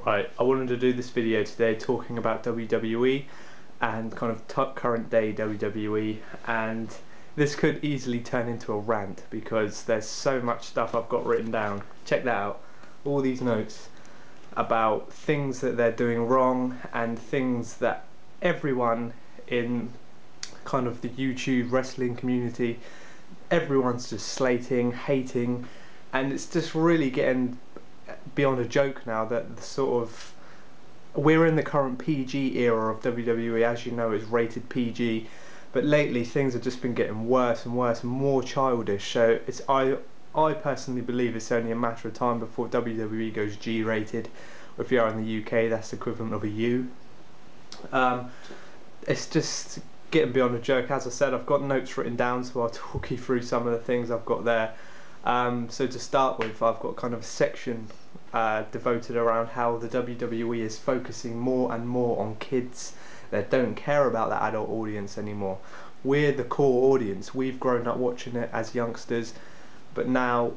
Right, I wanted to do this video today talking about WWE and kind of current day WWE, and this could easily turn into a rant because there's so much stuff I've got written down. Check that out, all these notes about things that they're doing wrong and things that everyone in kind of the YouTube wrestling community, everyone's just slating, hating, and it's just really getting beyond a joke now that the sort of we're in the current PG era of WWE. As you know, it's rated PG, but lately things have just been getting worse and worse and more childish. So I personally believe it's only a matter of time before WWE goes G rated, or if you are in the UK, that's the equivalent of a U. It's just getting beyond a joke. As I said, I've got notes written down, so I'll talk you through some of the things I've got there. So to start with, I've got kind of a section devoted around how the WWE is focusing more and more on kids that don't care about the adult audience anymore. We're the core audience, we've grown up watching it as youngsters, but now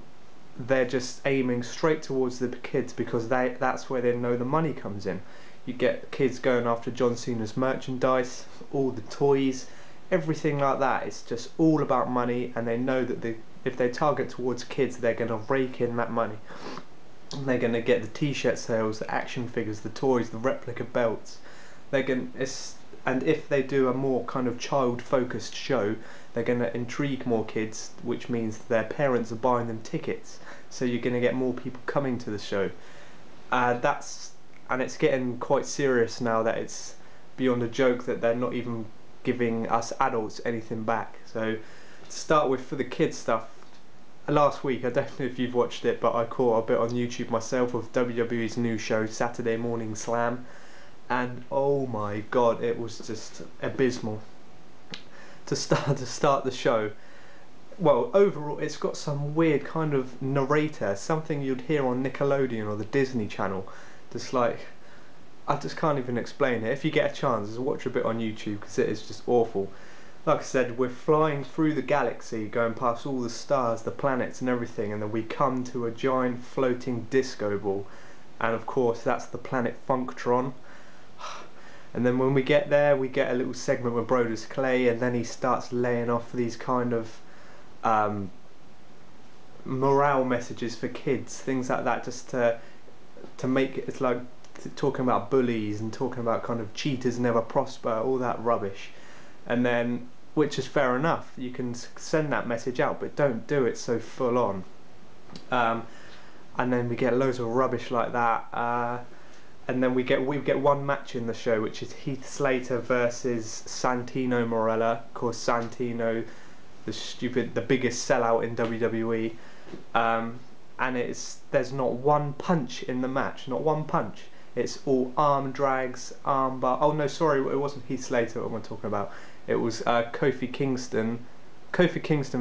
they're just aiming straight towards the kids because that's where they know the money comes in. You get kids going after John Cena's merchandise, all the toys, everything like that. It's just all about money, and they know that if they target towards kids, they're going to rake in that money. And they're going to get the t-shirt sales, the action figures, the toys, the replica belts. And if they do a more kind of child-focused show, they're going to intrigue more kids, which means their parents are buying them tickets. So you're going to get more people coming to the show. And it's getting quite serious now that it's beyond a joke that they're not even giving us adults anything back. So to start with, for the kids stuff, last week, I don't know if you've watched it, but I caught a bit on YouTube myself of WWE's new show, Saturday Morning Slam, and oh my god, it was just abysmal. To start the show, well, overall it's got some weird kind of narrator, something you'd hear on Nickelodeon or the Disney Channel. Just like, I just can't even explain it. If you get a chance, just watch a bit on YouTube because it is just awful. Like I said, we're flying through the galaxy, going past all the stars, the planets and everything, and then we come to a giant floating disco ball, and of course that's the planet Funktron. And then when we get there, we get a little segment with Brodus Clay, and then he starts laying off these kind of morale messages for kids, things like that, just to make it, it's like talking about bullies and talking about kind of cheaters never prosper, all that rubbish. And then, which is fair enough, you can send that message out, but don't do it so full on. And then we get loads of rubbish like that, and then we get one match in the show, which is Heath Slater versus Santino Marella. Of course, Santino, the biggest sellout in WWE, and there's not one punch in the match, not one punch. It's all arm drags, arm bar. Oh no, sorry, it wasn't Heath Slater. What am I talking about? It was Kofi Kingston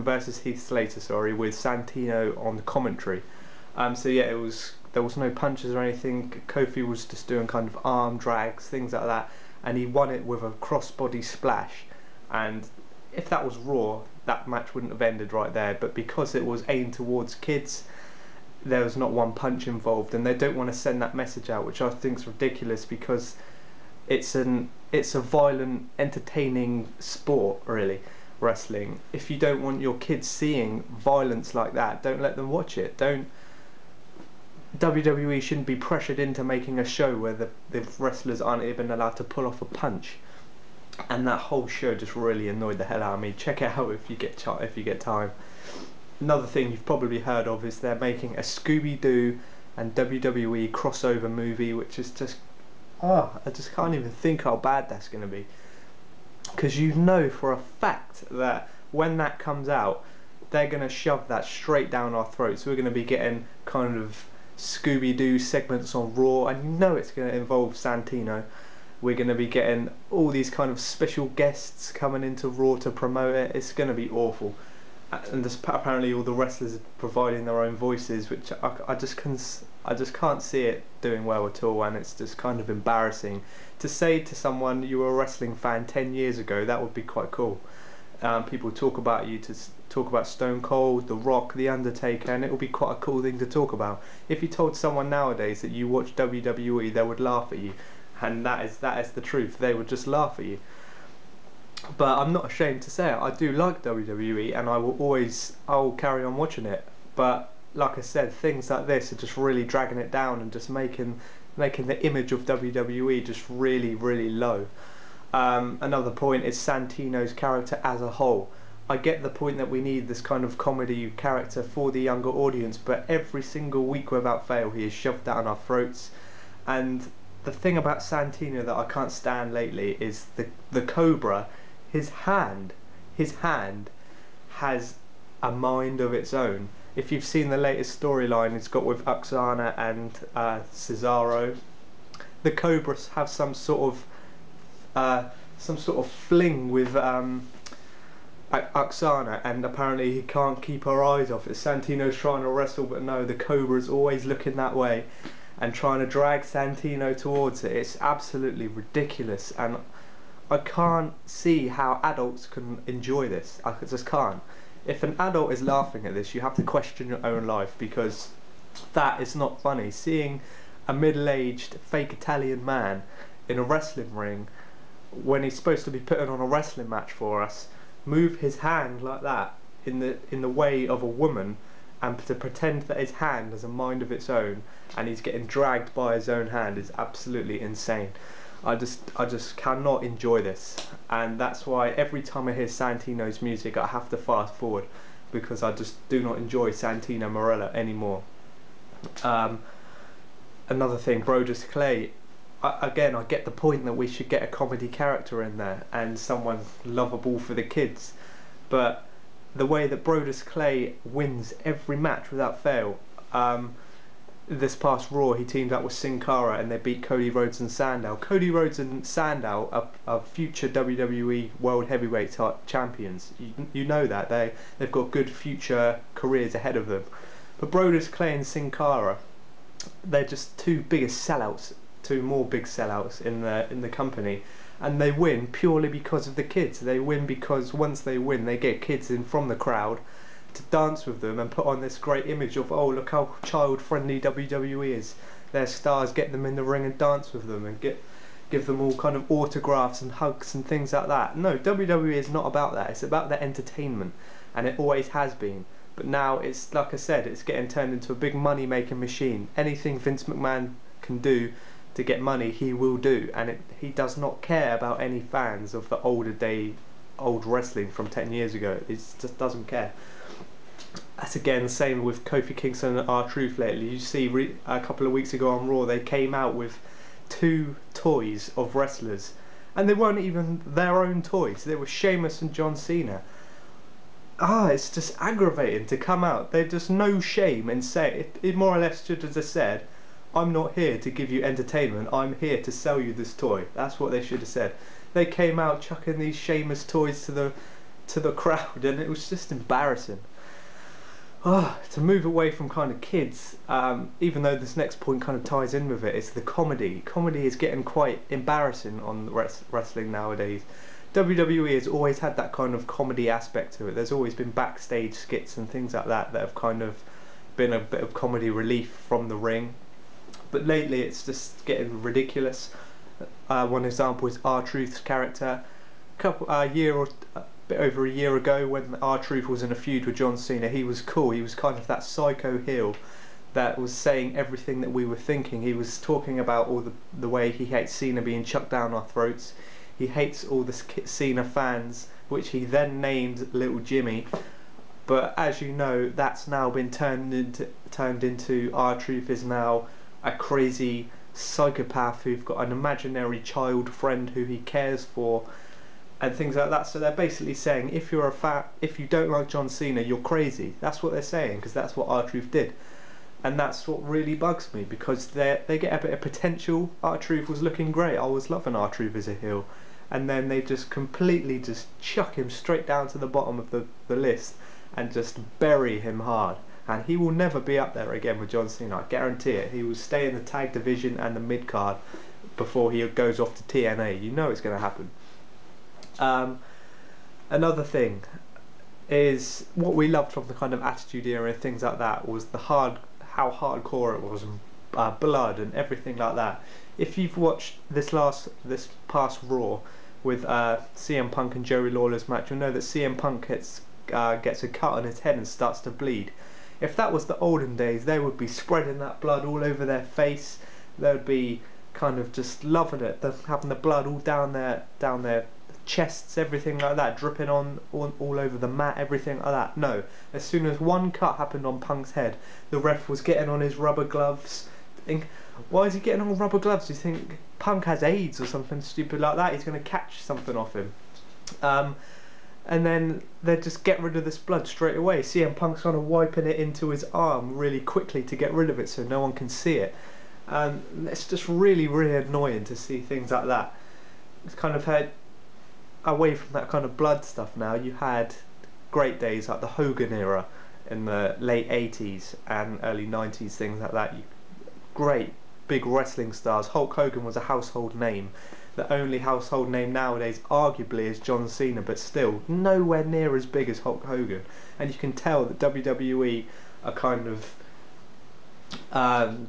versus Heath Slater. Sorry, with Santino on the commentary. So yeah, there was no punches or anything. Kofi was just doing kind of arm drags, things like that, and he won it with a crossbody splash. And if that was Raw, that match wouldn't have ended right there. But because it was aimed towards kids, there was not one punch involved, and they don't want to send that message out, which I think is ridiculous because it's a violent, entertaining sport, really, wrestling. If you don't want your kids seeing violence like that, don't let them watch it. WWE shouldn't be pressured into making a show where the wrestlers aren't even allowed to pull off a punch. And that whole show just really annoyed the hell out of me. Check it out if you get time. Another thing you've probably heard of is they're making a Scooby-Doo and WWE crossover movie, which is just, I just can't even think how bad that's going to be. Because you know for a fact that when that comes out, they're going to shove that straight down our throats. We're going to be getting kind of Scooby-Doo segments on Raw, and you know it's going to involve Santino. We're going to be getting all these kind of special guests coming into Raw to promote it. It's going to be awful. And apparently all the wrestlers are providing their own voices, which I just can't see it doing well at all, and it's just kind of embarrassing. To say to someone you were a wrestling fan 10 years ago, that would be quite cool. People talk about you talk about Stone Cold, The Rock, The Undertaker, and it will be quite a cool thing to talk about. If you told someone nowadays that you watch WWE, they would laugh at you, and that is the truth. They would just laugh at you. But I'm not ashamed to say it. I do like WWE, and I'll carry on watching it. But like I said, things like this are just really dragging it down and just making the image of WWE just really, really low. Another point is Santino's character as a whole. I get the point that we need this kind of comedy character for the younger audience, but every single week without fail he is shoved down our throats. And the thing about Santino that I can't stand lately is the Cobra. His hand has a mind of its own. If you've seen the latest storyline it's got with Oksana and Cesaro, the Cobras have some sort of fling with Oksana, and apparently he can't keep her eyes off it. Santino's trying to wrestle, but no, the Cobra's always looking that way and trying to drag Santino towards it. It's absolutely ridiculous, and I can't see how adults can enjoy this. I just can't. If an adult is laughing at this, you have to question your own life, because that is not funny. Seeing a middle-aged fake Italian man in a wrestling ring when he's supposed to be putting on a wrestling match for us move his hand like that in the way of a woman, and to pretend that his hand has a mind of its own and he's getting dragged by his own hand is absolutely insane. I just cannot enjoy this, and that's why every time I hear Santino's music I have to fast forward, because I just do not enjoy Santino Marella anymore. Another thing, Brodus Clay. Again, I get the point that we should get a comedy character in there and someone lovable for the kids, but the way that Brodus Clay wins every match without fail. This past Raw, he teamed up with Sin Cara and they beat Cody Rhodes and Sandow. Cody Rhodes and Sandow are future WWE World Heavyweight champions. You know that they've got good future careers ahead of them. But Brodus Clay and Sin Cara, they're just two more big sellouts in the company, and they win purely because of the kids. They win because once they win, they get kids in from the crowd to dance with them and put on this great image of, oh, look how child friendly WWE is. Their stars, get them in the ring and dance with them and give them all kind of autographs and hugs and things like that. No, WWE is not about that. It's about their entertainment, and it always has been. But now it's, like I said, it's getting turned into a big money making machine. Anything Vince McMahon can do to get money, he will do, and he does not care about any fans of the old wrestling from 10 years ago. It just doesn't care. That's again the same with Kofi Kingston and R-Truth lately. You see, a couple of weeks ago on Raw, they came out with 2 toys of wrestlers, and they weren't even their own toys. They were Sheamus and John Cena. It's just aggravating to come out. They've just no shame and say it more or less should have just said, I'm not here to give you entertainment, I'm here to sell you this toy. That's what they should have said. They came out chucking these Sheamus toys to the crowd, and it was just embarrassing. To move away from kind of kids, even though this next point kind of ties in with it, it's the comedy. Comedy is getting quite embarrassing on wrestling nowadays. WWE has always had that kind of comedy aspect to it. There's always been backstage skits and things like that have kind of been a bit of comedy relief from the ring. But lately it's just getting ridiculous. One example is R-Truth's character. A bit over a year ago, when R-Truth was in a feud with John Cena, he was cool. He was kind of that psycho heel that was saying everything that we were thinking. He was talking about all the way he hates Cena being chucked down our throats. He hates all the Cena fans, which he then named Little Jimmy. But as you know, that's now been turned into R-Truth is now a crazy psychopath who's got an imaginary child friend who he cares for, and things like that. So they're basically saying, if you don't like John Cena, you're crazy. That's what they're saying, because that's what R-Truth did. And that's what really bugs me, because they get a bit of potential. R-Truth was looking great. I was loving R-Truth as a heel, and then they just completely just chuck him straight down to the bottom of the list and just bury him hard. And he will never be up there again with John Cena, I guarantee it. He will stay in the tag division and the mid card before he goes off to TNA. You know it's going to happen. Another thing, is what we loved from the kind of Attitude Era and things like that was how hardcore it was, and blood and everything like that. If you've watched this past Raw with CM Punk and Joey Lawler's match, you'll know that CM Punk gets a cut on his head and starts to bleed. If that was the olden days, they would be spreading that blood all over their face. They would be kind of just loving it, having the blood all down their chests, everything like that, dripping all over the mat, everything like that. No, as soon as one cut happened on Punk's head, the ref was getting on his rubber gloves. Why is he getting on rubber gloves? Do you think Punk has AIDS or something stupid like that? He's going to catch something off him. And then they just get rid of this blood straight away. CM Punk's kind of wiping it into his arm really quickly to get rid of it so no one can see it. It's just really, really annoying to see things like that. It's kind of had, away from that kind of blood stuff now, you had great days like the Hogan era in the late 80s and early 90s, things like that. Great big wrestling stars. Hulk Hogan was a household name. The only household name nowadays arguably is John Cena, but still nowhere near as big as Hulk Hogan. And you can tell that WWE are kind of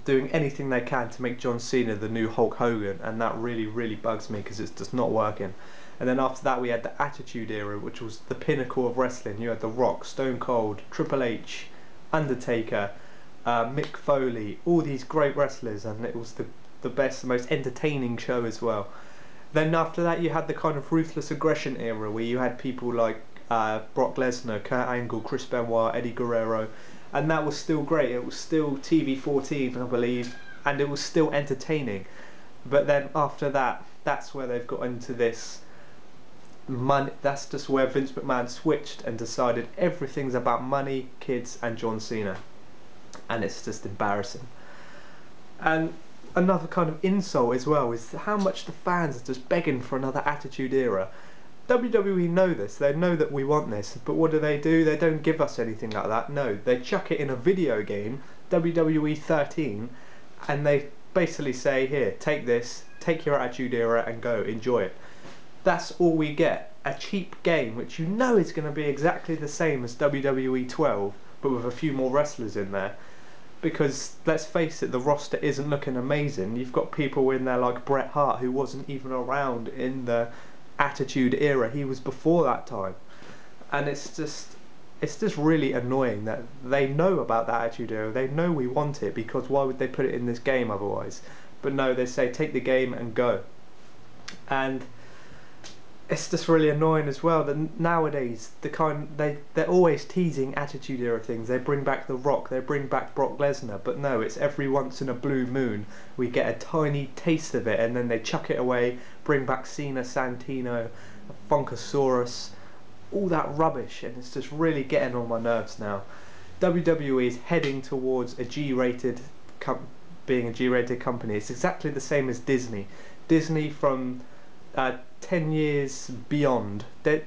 doing anything they can to make John Cena the new Hulk Hogan, and that really, really bugs me because it's just not working. And then after that we had the Attitude Era, which was the pinnacle of wrestling. You had The Rock, Stone Cold, Triple H, Undertaker, Mick Foley, all these great wrestlers, and it was the best, the most entertaining show as well. Then after that you had the kind of Ruthless Aggression Era, where you had people like Brock Lesnar, Kurt Angle, Chris Benoit, Eddie Guerrero, and that was still great. It was still TV14, I believe, and it was still entertaining. But then after that, that's where they've got into this money. That's just where Vince McMahon switched and decided everything's about money, kids, and John Cena, and it's just embarrassing. And another kind of insult as well is how much the fans are just begging for another Attitude Era. WWE know this, they know that we want this, but what do? They don't give us anything like that. No, they chuck it in a video game, WWE 13, and they basically say, here, take this, take your Attitude Era and go, enjoy it. That's all we get, a cheap game which you know is going to be exactly the same as WWE 12, but with a few more wrestlers in there. Because let's face it, the roster isn't looking amazing. You've got people in there like Bret Hart, who wasn't even around in the Attitude Era. He was before that time, and it's just really annoying that they know about the Attitude Era. They know we want it, because why would they put it in this game otherwise? But no, they say take the game and go. And it's just really annoying as well that nowadays they're always teasing Attitude Era things. They bring back The Rock, they bring back Brock Lesnar, but no, it's every once in a blue moon we get a tiny taste of it, and then they chuck it away, bring back Cena, Santino, Funkasaurus, all that rubbish, and it's just really getting on my nerves now. WWE is heading towards a G-rated being a G-rated company. It's exactly the same as Disney. Disney from 10 years beyond,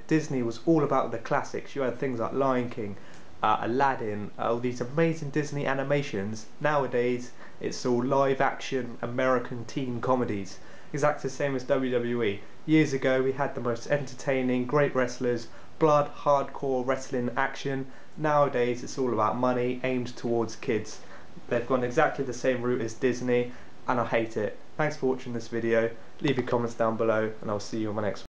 Disney was all about the classics. You had things like Lion King, Aladdin, all these amazing Disney animations. Nowadays it's all live action American teen comedies, exactly the same as WWE. Years ago we had the most entertaining, great wrestlers, blood, hardcore wrestling action. Nowadays it's all about money, aimed towards kids. They've gone exactly the same route as Disney, and I hate it. Thanks for watching this video. Leave your comments down below, and I'll see you on my next one.